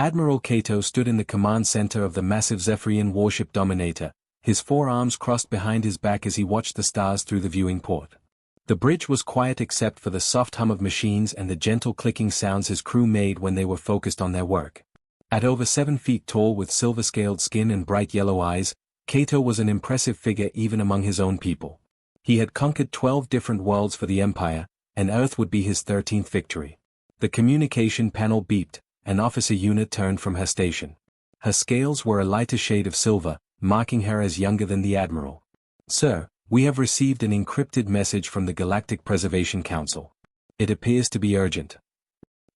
Admiral Kato stood in the command center of the massive Zephyrian warship Dominator, his forearms crossed behind his back as he watched the stars through the viewing port. The bridge was quiet except for the soft hum of machines and the gentle clicking sounds his crew made when they were focused on their work. At over 7 feet tall with silver-scaled skin and bright yellow eyes, Kato was an impressive figure even among his own people. He had conquered 12 different worlds for the Empire, and Earth would be his 13th victory. The communication panel beeped, and Officer Yuna turned from her station. Her scales were a lighter shade of silver, marking her as younger than the Admiral. "Sir, we have received an encrypted message from the Galactic Preservation Council. It appears to be urgent."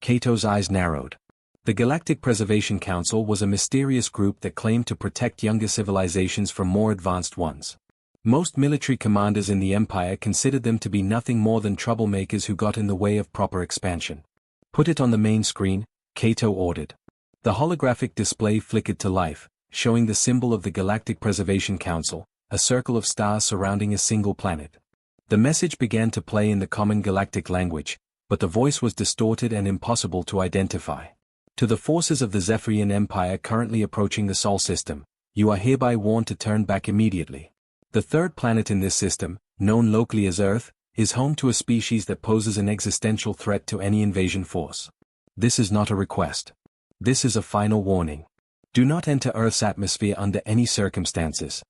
Kato's eyes narrowed. The Galactic Preservation Council was a mysterious group that claimed to protect younger civilizations from more advanced ones. Most military commanders in the Empire considered them to be nothing more than troublemakers who got in the way of proper expansion. "Put it on the main screen," Kato ordered. The holographic display flickered to life, showing the symbol of the Galactic Preservation Council, a circle of stars surrounding a single planet. The message began to play in the common galactic language, but the voice was distorted and impossible to identify. "To the forces of the Zephyrian Empire currently approaching the Sol system, you are hereby warned to turn back immediately. The third planet in this system, known locally as Earth, is home to a species that poses an existential threat to any invasion force. This is not a request. This is a final warning. Do not enter Earth's atmosphere under any circumstances."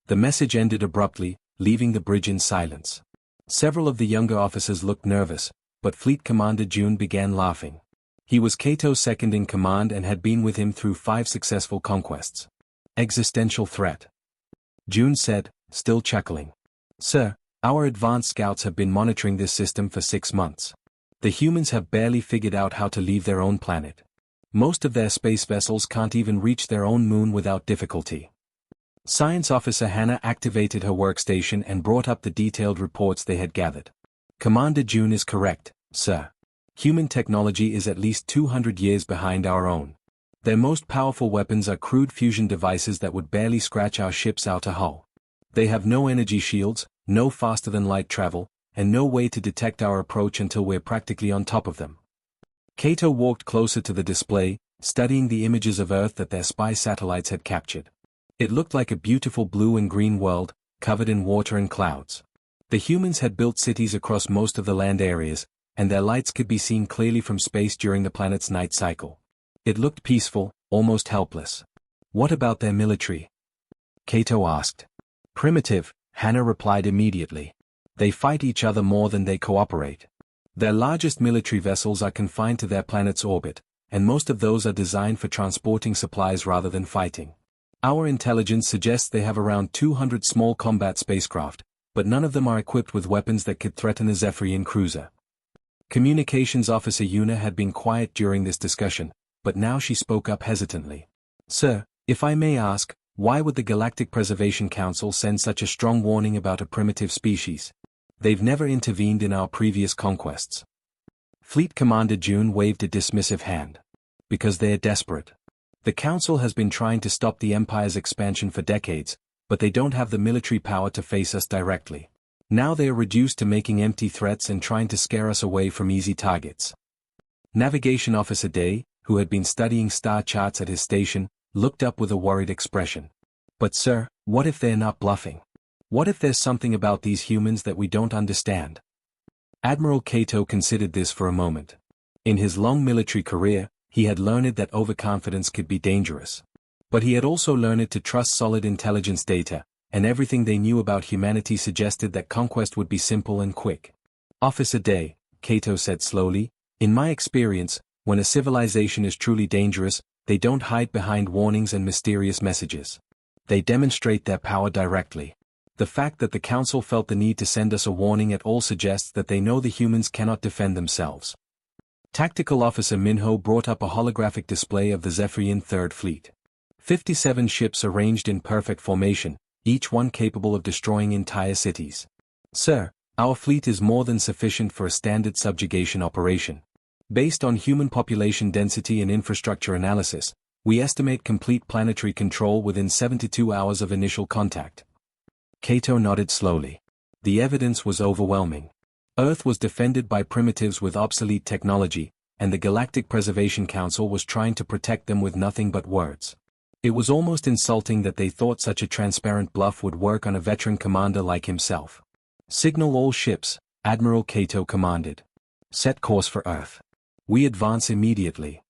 The message ended abruptly, leaving the bridge in silence. Several of the younger officers looked nervous, but Fleet Commander June began laughing. He was Kato's second in command and had been with him through 5 successful conquests. "Existential threat," June said, still chuckling. "Sir, our advanced scouts have been monitoring this system for 6 months. The humans have barely figured out how to leave their own planet. Most of their space vessels can't even reach their own moon without difficulty." Science Officer Hannah activated her workstation and brought up the detailed reports they had gathered. "Commander June is correct, sir. Human technology is at least 200 years behind our own. Their most powerful weapons are crude fusion devices that would barely scratch our ship's outer hull. They have no energy shields, no faster-than-light travel, and no way to detect our approach until we're practically on top of them." Kato walked closer to the display, studying the images of Earth that their spy satellites had captured. It looked like a beautiful blue and green world, covered in water and clouds. The humans had built cities across most of the land areas, and their lights could be seen clearly from space during the planet's night cycle. It looked peaceful, almost helpless. "What about their military?" Kato asked. "Primitive," Hannah replied immediately. "They fight each other more than they cooperate. Their largest military vessels are confined to their planet's orbit, and most of those are designed for transporting supplies rather than fighting. Our intelligence suggests they have around 200 small combat spacecraft, but none of them are equipped with weapons that could threaten a Zephyrian cruiser." Communications Officer Yuna had been quiet during this discussion, but now she spoke up hesitantly. "Sir, if I may ask, why would the Galactic Preservation Council send such a strong warning about a primitive species? They've never intervened in our previous conquests." Fleet Commander June waved a dismissive hand. "Because they are desperate. The Council has been trying to stop the Empire's expansion for decades, but they don't have the military power to face us directly. Now they are reduced to making empty threats and trying to scare us away from easy targets." Navigation Officer Day, who had been studying star charts at his station, looked up with a worried expression. "But sir, what if they're not bluffing? What if there's something about these humans that we don't understand?" Admiral Kato considered this for a moment. In his long military career, he had learned that overconfidence could be dangerous. But he had also learned to trust solid intelligence data, and everything they knew about humanity suggested that conquest would be simple and quick. "Officer Day," Kato said slowly, "in my experience, when a civilization is truly dangerous, they don't hide behind warnings and mysterious messages. They demonstrate their power directly. The fact that the Council felt the need to send us a warning at all suggests that they know the humans cannot defend themselves." Tactical Officer Minho brought up a holographic display of the Zephyrian Third Fleet. 57 ships arranged in perfect formation, each one capable of destroying entire cities. "Sir, our fleet is more than sufficient for a standard subjugation operation. Based on human population density and infrastructure analysis, we estimate complete planetary control within 72 hours of initial contact." Kato nodded slowly. The evidence was overwhelming. Earth was defended by primitives with obsolete technology, and the Galactic Preservation Council was trying to protect them with nothing but words. It was almost insulting that they thought such a transparent bluff would work on a veteran commander like himself. "Signal all ships," Admiral Cato commanded. "Set course for Earth. We advance immediately."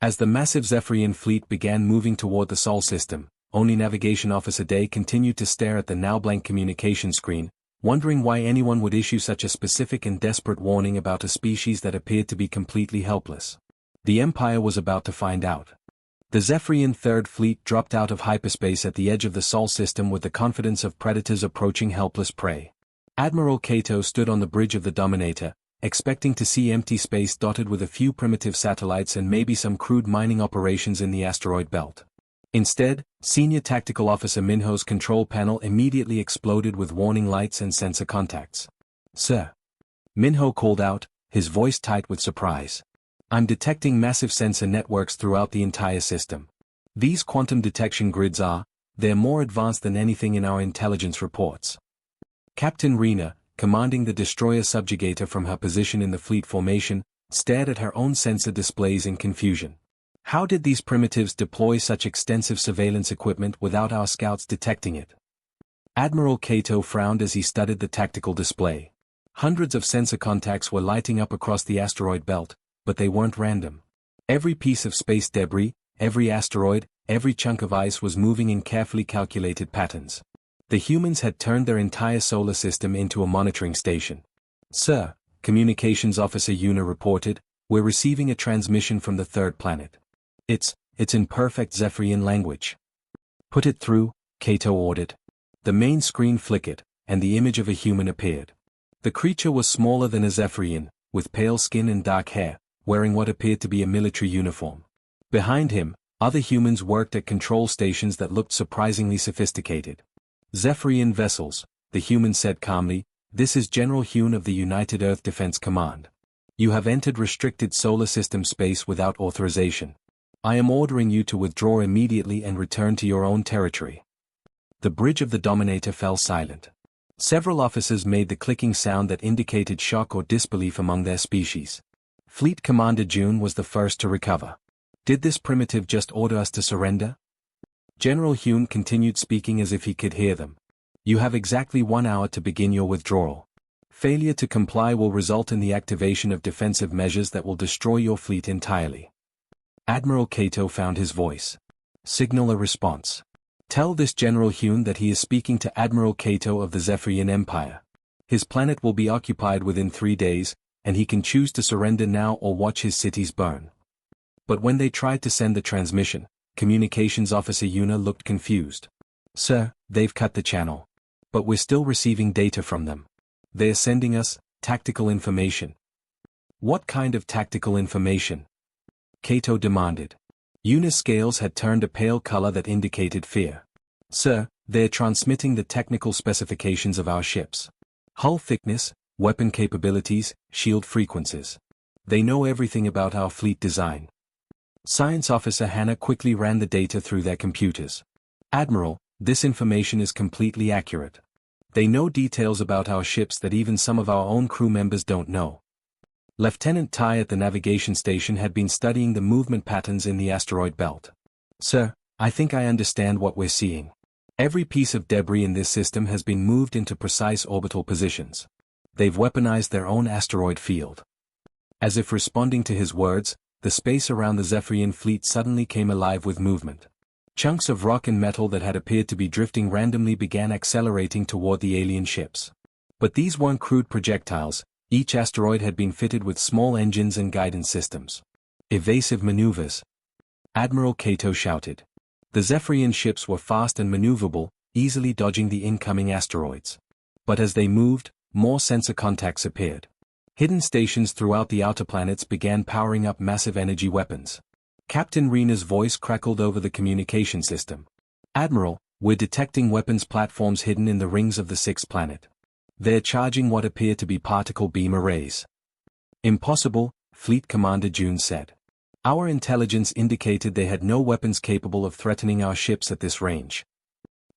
As the massive Zephyrian fleet began moving toward the Sol system, only Navigation Officer Day continued to stare at the now blank communication screen, wondering why anyone would issue such a specific and desperate warning about a species that appeared to be completely helpless. The Empire was about to find out. The Zephyrian Third Fleet dropped out of hyperspace at the edge of the Sol system with the confidence of predators approaching helpless prey. Admiral Cato stood on the bridge of the Dominator, expecting to see empty space dotted with a few primitive satellites and maybe some crude mining operations in the asteroid belt. Instead, Senior Tactical Officer Minho's control panel immediately exploded with warning lights and sensor contacts. "Sir," Minho called out, his voice tight with surprise. "I'm detecting massive sensor networks throughout the entire system. These quantum detection grids they're more advanced than anything in our intelligence reports." Captain Rena, commanding the destroyer subjugator from her position in the fleet formation, stared at her own sensor displays in confusion. How did these primitives deploy such extensive surveillance equipment without our scouts detecting it? Admiral Cato frowned as he studied the tactical display. Hundreds of sensor contacts were lighting up across the asteroid belt, but they weren't random. Every piece of space debris, every asteroid, every chunk of ice was moving in carefully calculated patterns. The humans had turned their entire solar system into a monitoring station. "Sir," Communications Officer Una reported, "we're receiving a transmission from the third planet. It's in perfect Zephyrian language." "Put it through," Cato ordered. The main screen flickered, and the image of a human appeared. The creature was smaller than a Zephyrian, with pale skin and dark hair, wearing what appeared to be a military uniform. Behind him, other humans worked at control stations that looked surprisingly sophisticated. "Zephyrian vessels," the human said calmly, "this is General Hune of the United Earth Defense Command. You have entered restricted solar system space without authorization. I am ordering you to withdraw immediately and return to your own territory." The bridge of the Dominator fell silent. Several officers made the clicking sound that indicated shock or disbelief among their species. Fleet Commander June was the first to recover. "Did this primitive just order us to surrender?" General Hune continued speaking as if he could hear them. "You have exactly 1 hour to begin your withdrawal. Failure to comply will result in the activation of defensive measures that will destroy your fleet entirely." Admiral Cato found his voice. "Signal a response. Tell this General Hune that he is speaking to Admiral Cato of the Zephyrian Empire. His planet will be occupied within 3 days, and he can choose to surrender now or watch his cities burn." But when they tried to send the transmission, Communications Officer Una looked confused. "Sir, they've cut the channel. But we're still receiving data from them. They're sending us tactical information." "What kind of tactical information?" Cato demanded. Una's scales had turned a pale color that indicated fear. "Sir, they're transmitting the technical specifications of our ships. Hull thickness, weapon capabilities, shield frequencies. They know everything about our fleet design." Science Officer Hannah quickly ran the data through their computers. "Admiral, this information is completely accurate. They know details about our ships that even some of our own crew members don't know." Lieutenant Tai at the navigation station had been studying the movement patterns in the asteroid belt. "Sir, I think I understand what we're seeing. Every piece of debris in this system has been moved into precise orbital positions. They've weaponized their own asteroid field." As if responding to his words, the space around the Zephyrian fleet suddenly came alive with movement. Chunks of rock and metal that had appeared to be drifting randomly began accelerating toward the alien ships. But these weren't crude projectiles. Each asteroid had been fitted with small engines and guidance systems. "Evasive maneuvers," Admiral Cato shouted. The Zephyrian ships were fast and maneuverable, easily dodging the incoming asteroids. But as they moved, more sensor contacts appeared. Hidden stations throughout the outer planets began powering up massive energy weapons. Captain Rena's voice crackled over the communication system. "Admiral, we're detecting weapons platforms hidden in the rings of the sixth planet. They're charging what appear to be particle beam arrays." "Impossible," Fleet Commander June said. "Our intelligence indicated they had no weapons capable of threatening our ships at this range."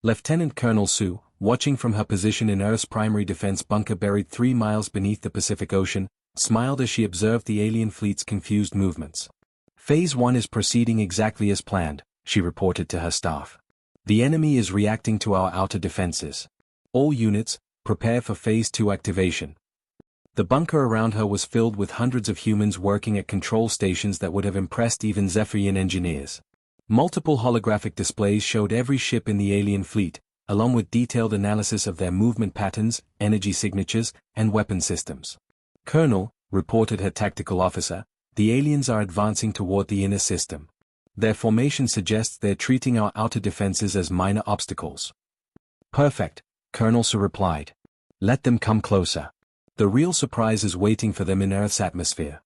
Lieutenant Colonel Sue, watching from her position in Earth's primary defense bunker buried 3 miles beneath the Pacific Ocean, smiled as she observed the alien fleet's confused movements. Phase 1 is proceeding exactly as planned, she reported to her staff. The enemy is reacting to our outer defenses. All units, prepare for Phase 2 activation. The bunker around her was filled with hundreds of humans working at control stations that would have impressed even Zephyrian engineers. Multiple holographic displays showed every ship in the alien fleet, along with detailed analysis of their movement patterns, energy signatures, and weapon systems. Colonel, reported her tactical officer, the aliens are advancing toward the inner system. Their formation suggests they're treating our outer defenses as minor obstacles. Perfect, Colonel Su replied. Let them come closer. The real surprise is waiting for them in Earth's atmosphere.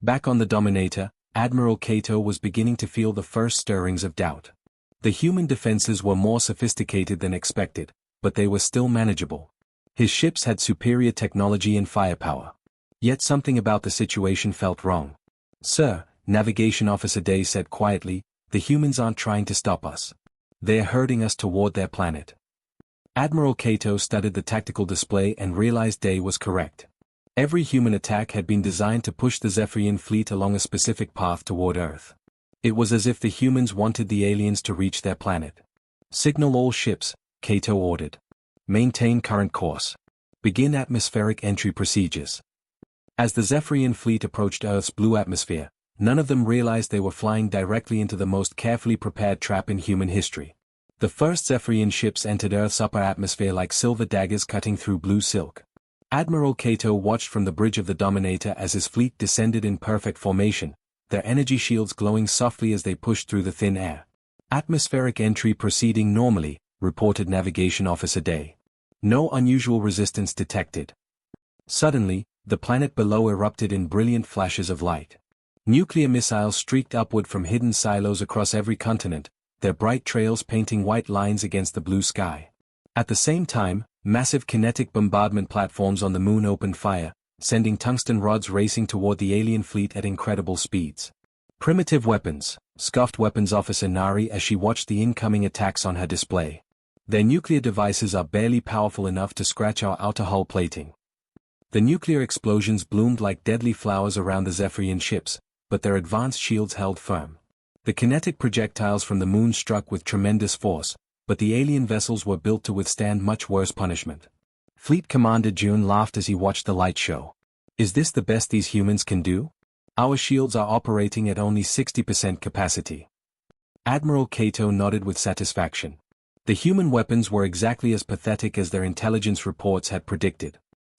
Back on the Dominator, Admiral Kato was beginning to feel the first stirrings of doubt. The human defenses were more sophisticated than expected, but they were still manageable. His ships had superior technology and firepower. Yet something about the situation felt wrong. Sir, Navigation Officer Day said quietly, the humans aren't trying to stop us. They're herding us toward their planet. Admiral Kato studied the tactical display and realized Day was correct. Every human attack had been designed to push the Zephyrian fleet along a specific path toward Earth. It was as if the humans wanted the aliens to reach their planet. Signal all ships, Kato ordered. Maintain current course. Begin atmospheric entry procedures. As the Zephyrian fleet approached Earth's blue atmosphere, none of them realized they were flying directly into the most carefully prepared trap in human history. The first Zephyrian ships entered Earth's upper atmosphere like silver daggers cutting through blue silk. Admiral Kato watched from the bridge of the Dominator as his fleet descended in perfect formation, their energy shields glowing softly as they pushed through the thin air. Atmospheric entry proceeding normally, reported Navigation Officer Day. No unusual resistance detected. Suddenly, the planet below erupted in brilliant flashes of light. Nuclear missiles streaked upward from hidden silos across every continent, their bright trails painting white lines against the blue sky. At the same time, massive kinetic bombardment platforms on the moon opened fire, sending tungsten rods racing toward the alien fleet at incredible speeds. Primitive weapons, scoffed Weapons Officer Nari as she watched the incoming attacks on her display. Their nuclear devices are barely powerful enough to scratch our outer hull plating. The nuclear explosions bloomed like deadly flowers around the Zephyrian ships, but their advanced shields held firm. The kinetic projectiles from the moon struck with tremendous force, but the alien vessels were built to withstand much worse punishment. Fleet Commander Jun laughed as he watched the light show. Is this the best these humans can do? Our shields are operating at only 60% capacity. Admiral Kato nodded with satisfaction. The human weapons were exactly as pathetic as their intelligence reports had predicted.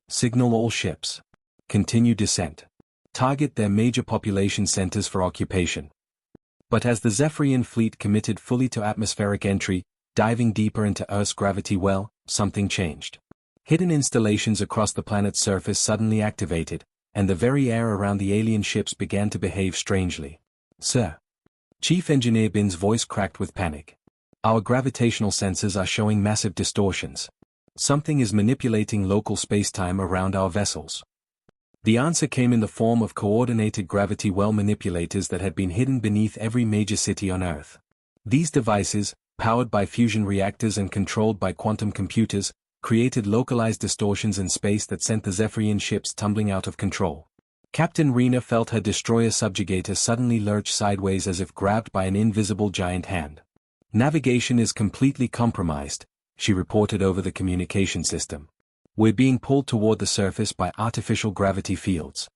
Signal all ships. Continue descent. Target their major population centers for occupation. But as the Zephyrian fleet committed fully to atmospheric entry, diving deeper into Earth's gravity well, something changed. Hidden installations across the planet's surface suddenly activated, and the very air around the alien ships began to behave strangely. Sir. Chief Engineer Bin's voice cracked with panic. Our gravitational sensors are showing massive distortions. Something is manipulating local space-time around our vessels. The answer came in the form of coordinated gravity well manipulators that had been hidden beneath every major city on Earth. These devices, powered by fusion reactors and controlled by quantum computers, created localized distortions in space that sent the Zephyrian ships tumbling out of control. Captain Rena felt her destroyer subjugator suddenly lurch sideways as if grabbed by an invisible giant hand. Navigation is completely compromised, she reported over the communication system. We're being pulled toward the surface by artificial gravity fields.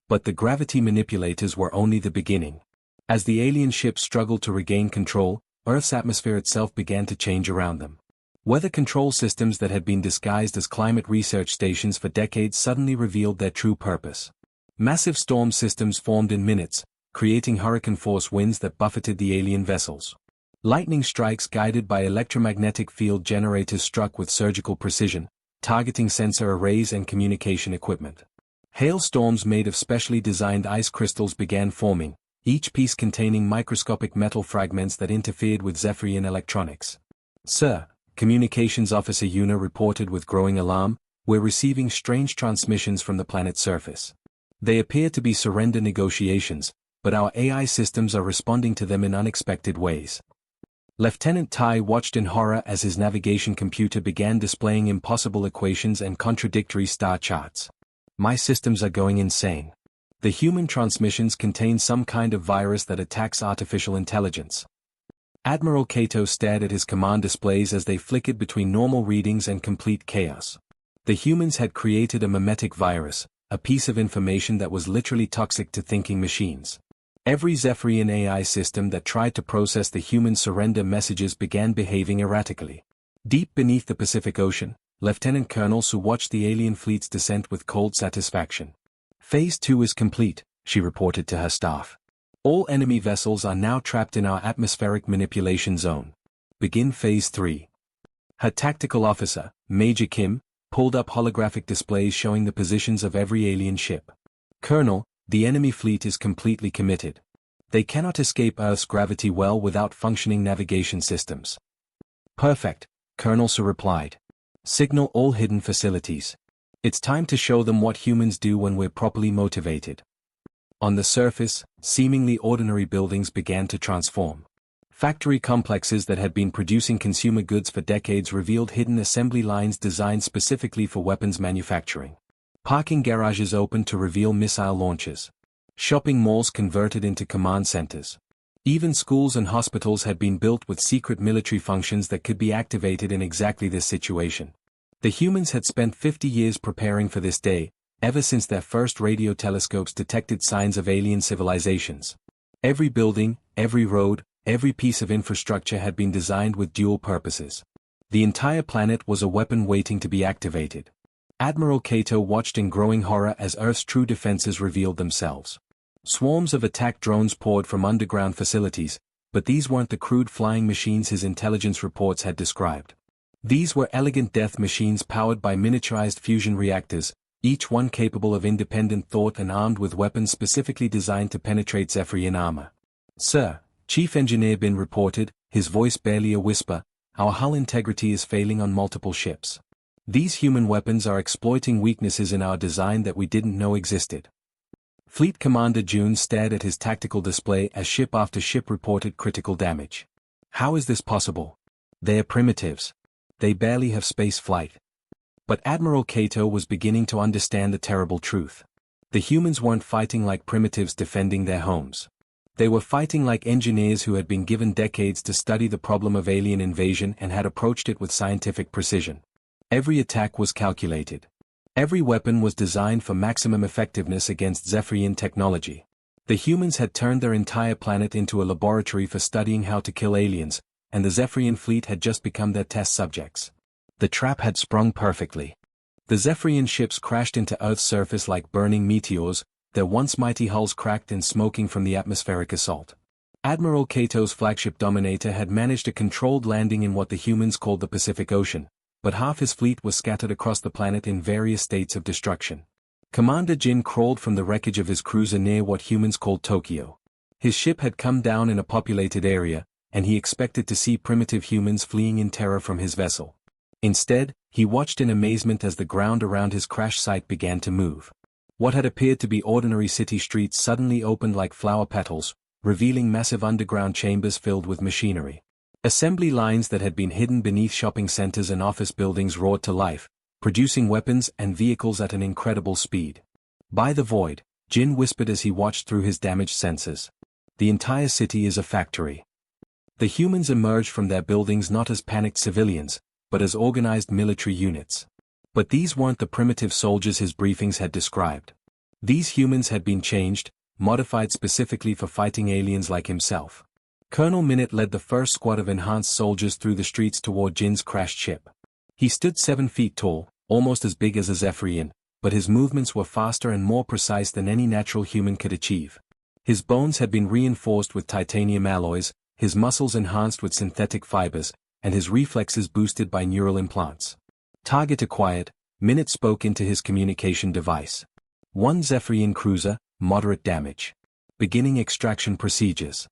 But the gravity manipulators were only the beginning. As the alien ships struggled to regain control, Earth's atmosphere itself began to change around them. Weather control systems that had been disguised as climate research stations for decades suddenly revealed their true purpose. Massive storm systems formed in minutes, creating hurricane-force winds that buffeted the alien vessels. Lightning strikes guided by electromagnetic field generators struck with surgical precision, targeting sensor arrays and communication equipment. Hailstorms made of specially designed ice crystals began forming, each piece containing microscopic metal fragments that interfered with Zephyrian electronics. Sir, Communications Officer Yuna reported with growing alarm, we're receiving strange transmissions from the planet's surface. They appear to be surrender negotiations, but our AI systems are responding to them in unexpected ways. Lieutenant Tai watched in horror as his navigation computer began displaying impossible equations and contradictory star charts. My systems are going insane. The human transmissions contain some kind of virus that attacks artificial intelligence. Admiral Kato stared at his command displays as they flickered between normal readings and complete chaos. The humans had created a mimetic virus, a piece of information that was literally toxic to thinking machines. Every Zephyrian AI system that tried to process the human surrender messages began behaving erratically. Deep beneath the Pacific Ocean, Lieutenant Colonel Su watched the alien fleet's descent with cold satisfaction. Phase 2 is complete, she reported to her staff. All enemy vessels are now trapped in our atmospheric manipulation zone. Begin Phase 3. Her tactical officer, Major Kim, pulled up holographic displays showing the positions of every alien ship. Colonel, the enemy fleet is completely committed. They cannot escape Earth's gravity well without functioning navigation systems. Perfect, Colonel Su replied. Signal all hidden facilities. It's time to show them what humans do when we're properly motivated. On the surface, seemingly ordinary buildings began to transform. Factory complexes that had been producing consumer goods for decades revealed hidden assembly lines designed specifically for weapons manufacturing. Parking garages opened to reveal missile launchers. Shopping malls converted into command centers. Even schools and hospitals had been built with secret military functions that could be activated in exactly this situation. The humans had spent 50 years preparing for this day, ever since their first radio telescopes detected signs of alien civilizations. Every building, every road, every piece of infrastructure had been designed with dual purposes. The entire planet was a weapon waiting to be activated. Admiral Kato watched in growing horror as Earth's true defenses revealed themselves. Swarms of attack drones poured from underground facilities, but these weren't the crude flying machines his intelligence reports had described. These were elegant death machines powered by miniaturized fusion reactors, each one capable of independent thought and armed with weapons specifically designed to penetrate Zephyrian armor. Sir, Chief Engineer Bin reported, his voice barely a whisper, our hull integrity is failing on multiple ships. These human weapons are exploiting weaknesses in our design that we didn't know existed. Fleet Commander June stared at his tactical display as ship after ship reported critical damage. How is this possible? They are primitives. They barely have space flight. But Admiral Kato was beginning to understand the terrible truth. The humans weren't fighting like primitives defending their homes. They were fighting like engineers who had been given decades to study the problem of alien invasion and had approached it with scientific precision. Every attack was calculated. Every weapon was designed for maximum effectiveness against Zephyrian technology. The humans had turned their entire planet into a laboratory for studying how to kill aliens, and the Zephyrian fleet had just become their test subjects. The trap had sprung perfectly. The Zephyrian ships crashed into Earth's surface like burning meteors, their once mighty hulls cracked and smoking from the atmospheric assault. Admiral Kato's flagship Dominator had managed a controlled landing in what the humans called the Pacific Ocean, but half his fleet was scattered across the planet in various states of destruction. Commander Jin crawled from the wreckage of his cruiser near what humans called Tokyo. His ship had come down in a populated area, and he expected to see primitive humans fleeing in terror from his vessel. Instead, he watched in amazement as the ground around his crash site began to move. What had appeared to be ordinary city streets suddenly opened like flower petals, revealing massive underground chambers filled with machinery. Assembly lines that had been hidden beneath shopping centers and office buildings roared to life, producing weapons and vehicles at an incredible speed. By the void, Jin whispered as he watched through his damaged sensors. The entire city is a factory. The humans emerged from their buildings not as panicked civilians, but as organized military units. But these weren't the primitive soldiers his briefings had described. These humans had been changed, modified specifically for fighting aliens like himself. Colonel Minute led the first squad of enhanced soldiers through the streets toward Jin's crashed ship. He stood 7 feet tall, almost as big as a Zephyrian, but his movements were faster and more precise than any natural human could achieve. His bones had been reinforced with titanium alloys, his muscles enhanced with synthetic fibers, and his reflexes boosted by neural implants. Target acquired, Minute spoke into his communication device. 1 Zephyrian cruiser, moderate damage. Beginning extraction procedures.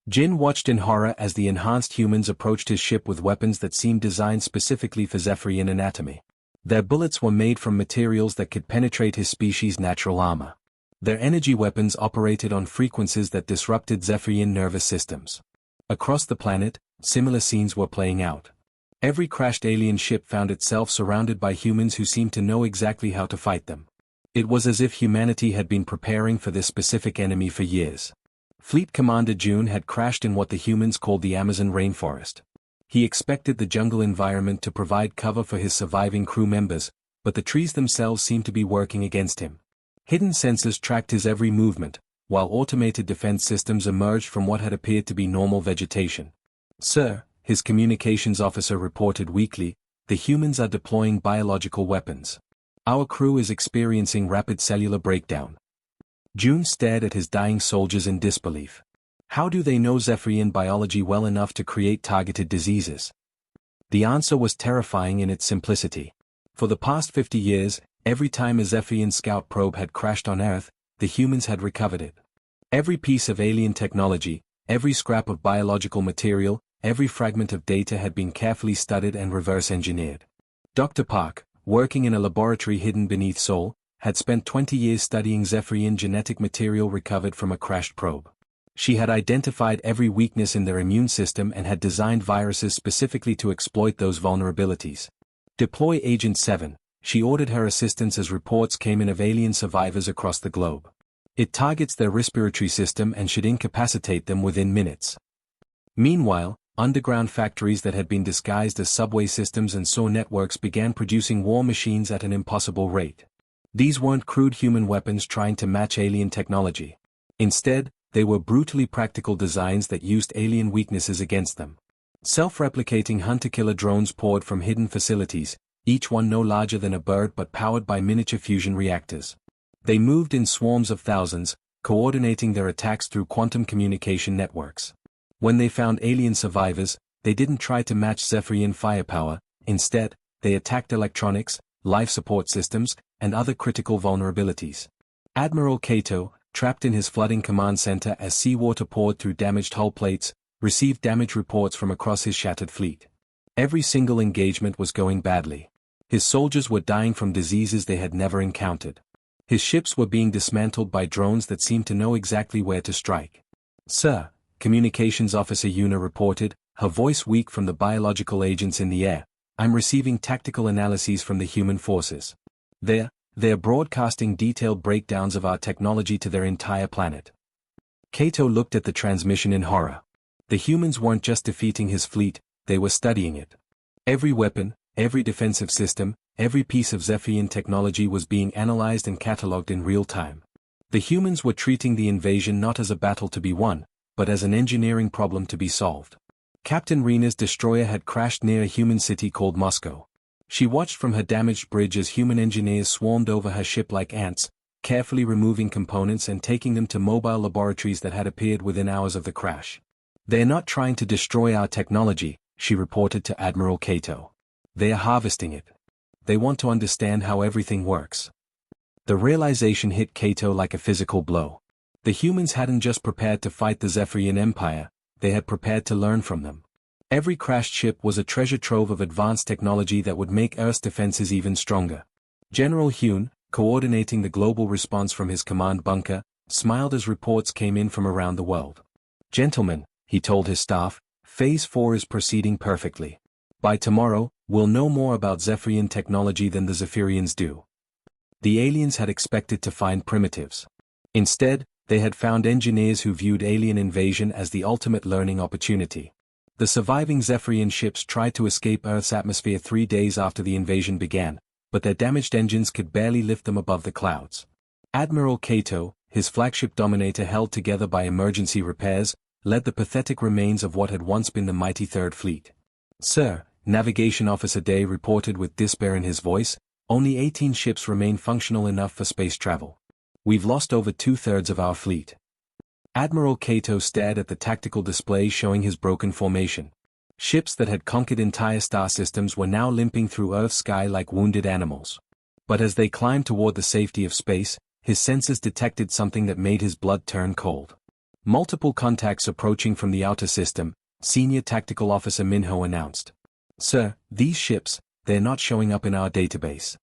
Jin watched in horror as the enhanced humans approached his ship with weapons that seemed designed specifically for Zephyrian anatomy. Their bullets were made from materials that could penetrate his species' natural armor. Their energy weapons operated on frequencies that disrupted Zephyrian nervous systems. Across the planet, similar scenes were playing out. Every crashed alien ship found itself surrounded by humans who seemed to know exactly how to fight them. It was as if humanity had been preparing for this specific enemy for years. Fleet Commander June had crashed in what the humans called the Amazon rainforest. He expected the jungle environment to provide cover for his surviving crew members, but the trees themselves seemed to be working against him. Hidden sensors tracked his every movement, while automated defense systems emerged from what had appeared to be normal vegetation. "Sir," his communications officer reported weakly, "the humans are deploying biological weapons. Our crew is experiencing rapid cellular breakdown." June stared at his dying soldiers in disbelief. How do they know Zephyrian biology well enough to create targeted diseases? The answer was terrifying in its simplicity. For the past 50 years, every time a Zephyrian scout probe had crashed on Earth, the humans had recovered it. Every piece of alien technology, every scrap of biological material, every fragment of data had been carefully studied and reverse-engineered. Dr. Park, working in a laboratory hidden beneath Seoul, had spent 20 years studying Zephyrian genetic material recovered from a crashed probe. She had identified every weakness in their immune system and had designed viruses specifically to exploit those vulnerabilities. "Deploy Agent 7, she ordered her assistants as reports came in of alien survivors across the globe. "It targets their respiratory system and should incapacitate them within minutes." Meanwhile, underground factories that had been disguised as subway systems and saw networks began producing war machines at an impossible rate. These weren't crude human weapons trying to match alien technology. Instead, they were brutally practical designs that used alien weaknesses against them. Self-replicating hunter-killer drones poured from hidden facilities, each one no larger than a bird but powered by miniature fusion reactors. They moved in swarms of thousands, coordinating their attacks through quantum communication networks. When they found alien survivors, they didn't try to match Zephyrian firepower. Instead, they attacked electronics, life support systems, and other critical vulnerabilities. Admiral Kato, trapped in his flooding command center as seawater poured through damaged hull plates, received damage reports from across his shattered fleet. Every single engagement was going badly. His soldiers were dying from diseases they had never encountered. His ships were being dismantled by drones that seemed to know exactly where to strike. "Sir," Communications Officer Yuna reported, her voice weak from the biological agents in the air, "I'm receiving tactical analyses from the human forces. They're broadcasting detailed breakdowns of our technology to their entire planet." Kato looked at the transmission in horror. The humans weren't just defeating his fleet, they were studying it. Every weapon, every defensive system, every piece of Zephyrian technology was being analyzed and catalogued in real time. The humans were treating the invasion not as a battle to be won, but as an engineering problem to be solved. Captain Rena's destroyer had crashed near a human city called Moscow. She watched from her damaged bridge as human engineers swarmed over her ship like ants, carefully removing components and taking them to mobile laboratories that had appeared within hours of the crash. "They're not trying to destroy our technology," she reported to Admiral Kato. "They are harvesting it. They want to understand how everything works." The realization hit Kato like a physical blow. The humans hadn't just prepared to fight the Zephyrian Empire, they had prepared to learn from them. Every crashed ship was a treasure trove of advanced technology that would make Earth's defenses even stronger. General Hune, coordinating the global response from his command bunker, smiled as reports came in from around the world. "Gentlemen," he told his staff, "Phase 4 is proceeding perfectly. By tomorrow, we'll know more about Zephyrian technology than the Zephyrians do." The aliens had expected to find primitives. Instead, they had found engineers who viewed alien invasion as the ultimate learning opportunity. The surviving Zephyrian ships tried to escape Earth's atmosphere 3 days after the invasion began, but their damaged engines could barely lift them above the clouds. Admiral Kato, his flagship Dominator held together by emergency repairs, led the pathetic remains of what had once been the mighty Third Fleet. "Sir," Navigation Officer Day reported with despair in his voice, "only 18 ships remain functional enough for space travel. We've lost over 2/3 of our fleet." Admiral Kato stared at the tactical display showing his broken formation. Ships that had conquered entire star systems were now limping through Earth's sky like wounded animals. But as they climbed toward the safety of space, his senses detected something that made his blood turn cold. Multiple contacts approaching from the outer system, Senior Tactical Officer Minho announced. "Sir, these ships, they're not showing up in our database."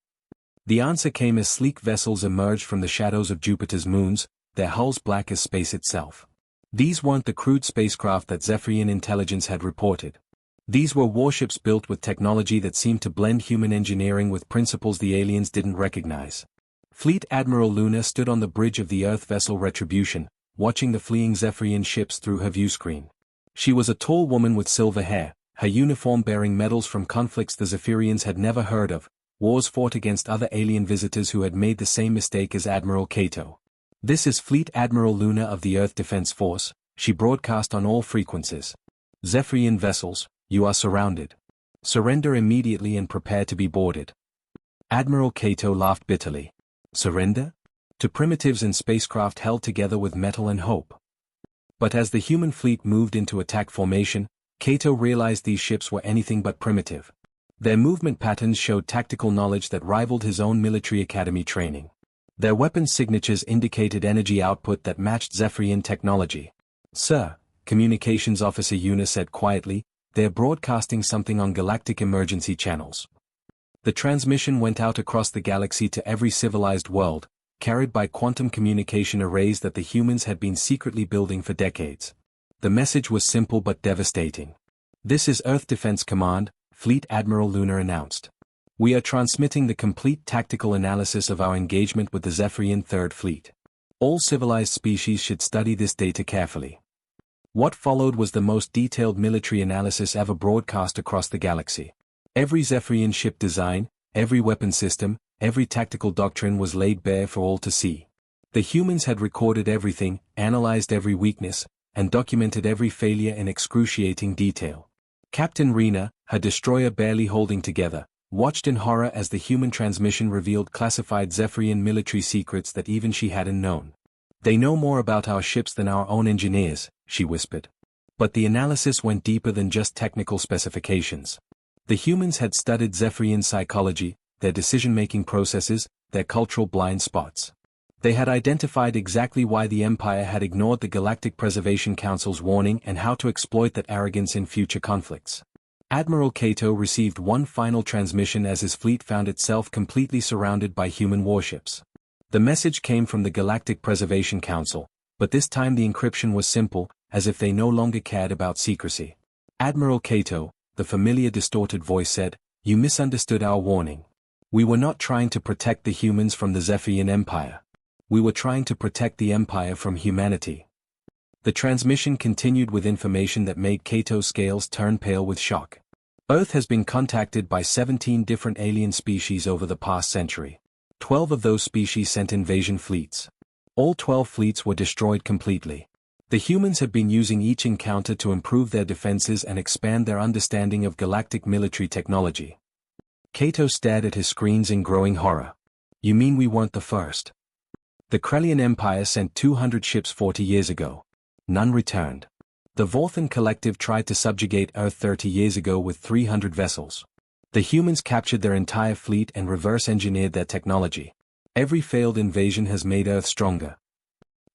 The answer came as sleek vessels emerged from the shadows of Jupiter's moons, their hulls black as space itself. These weren't the crude spacecraft that Zephyrian intelligence had reported. These were warships built with technology that seemed to blend human engineering with principles the aliens didn't recognize. Fleet Admiral Luna stood on the bridge of the Earth vessel Retribution, watching the fleeing Zephyrian ships through her viewscreen. She was a tall woman with silver hair, her uniform bearing medals from conflicts the Zephyrians had never heard of, wars fought against other alien visitors who had made the same mistake as Admiral Cato. "This is Fleet Admiral Luna of the Earth Defense Force," she broadcast on all frequencies. "Zephyrian vessels, you are surrounded. Surrender immediately and prepare to be boarded." Admiral Cato laughed bitterly. Surrender? To primitives and spacecraft held together with metal and hope. But as the human fleet moved into attack formation, Cato realized these ships were anything but primitive. Their movement patterns showed tactical knowledge that rivaled his own military academy training. Their weapons signatures indicated energy output that matched Zephyrian technology. "Sir," Communications Officer Una said quietly, "they're broadcasting something on galactic emergency channels." The transmission went out across the galaxy to every civilized world, carried by quantum communication arrays that the humans had been secretly building for decades. The message was simple but devastating. "This is Earth Defense Command," Fleet Admiral Luna announced. "We are transmitting the complete tactical analysis of our engagement with the Zephyrian Third Fleet. All civilized species should study this data carefully." What followed was the most detailed military analysis ever broadcast across the galaxy. Every Zephyrian ship design, every weapon system, every tactical doctrine was laid bare for all to see. The humans had recorded everything, analyzed every weakness, and documented every failure in excruciating detail. Captain Rena, her destroyer barely holding together, watched in horror as the human transmission revealed classified Zephyrian military secrets that even she hadn't known. "They know more about our ships than our own engineers," she whispered. But the analysis went deeper than just technical specifications. The humans had studied Zephyrian psychology, their decision-making processes, their cultural blind spots. They had identified exactly why the Empire had ignored the Galactic Preservation Council's warning and how to exploit that arrogance in future conflicts. Admiral Cato received one final transmission as his fleet found itself completely surrounded by human warships. The message came from the Galactic Preservation Council, but this time the encryption was simple, as if they no longer cared about secrecy. "Admiral Cato," the familiar distorted voice said, "you misunderstood our warning. We were not trying to protect the humans from the Zephyrian Empire. We were trying to protect the Empire from humanity." The transmission continued with information that made Cato's scales turn pale with shock. "Earth has been contacted by 17 different alien species over the past century. 12 of those species sent invasion fleets. All 12 fleets were destroyed completely. The humans have been using each encounter to improve their defenses and expand their understanding of galactic military technology." Cato stared at his screens in growing horror. "You mean we weren't the first?" "The Krellian Empire sent 200 ships 40 years ago. None returned. The Vorthan Collective tried to subjugate Earth 30 years ago with 300 vessels. The humans captured their entire fleet and reverse-engineered their technology. Every failed invasion has made Earth stronger."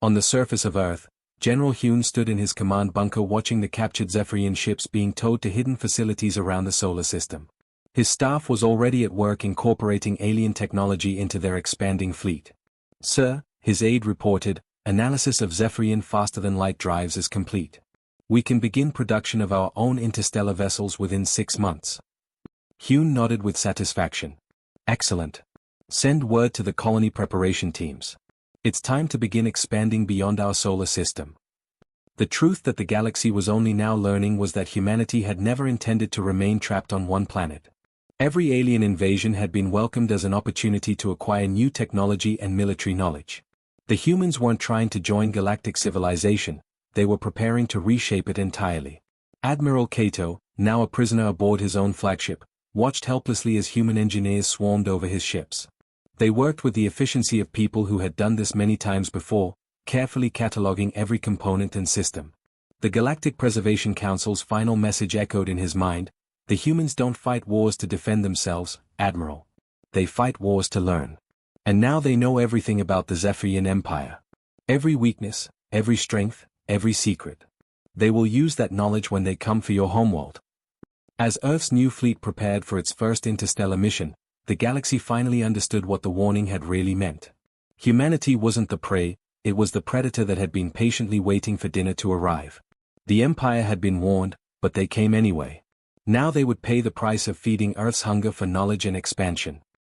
On the surface of Earth, General Hune stood in his command bunker watching the captured Zephyrian ships being towed to hidden facilities around the solar system. His staff was already at work incorporating alien technology into their expanding fleet. "Sir," his aide reported, "analysis of Zephyrian faster-than-light drives is complete. We can begin production of our own interstellar vessels within 6 months." Hune nodded with satisfaction. "Excellent. Send word to the colony preparation teams. It's time to begin expanding beyond our solar system." The truth that the galaxy was only now learning was that humanity had never intended to remain trapped on one planet. Every alien invasion had been welcomed as an opportunity to acquire new technology and military knowledge. The humans weren't trying to join galactic civilization, they were preparing to reshape it entirely. Admiral Cato, now a prisoner aboard his own flagship, watched helplessly as human engineers swarmed over his ships. They worked with the efficiency of people who had done this many times before, carefully cataloging every component and system. The Galactic Preservation Council's final message echoed in his mind: "The humans don't fight wars to defend themselves, Admiral. They fight wars to learn." And now they know everything about the Zephyrian Empire. Every weakness, every strength, every secret. They will use that knowledge when they come for your homeworld. As Earth's new fleet prepared for its first interstellar mission, the galaxy finally understood what the warning had really meant. Humanity wasn't the prey, it was the predator that had been patiently waiting for dinner to arrive. The Empire had been warned, but they came anyway. Now they would pay the price of feeding Earth's hunger for knowledge and expansion.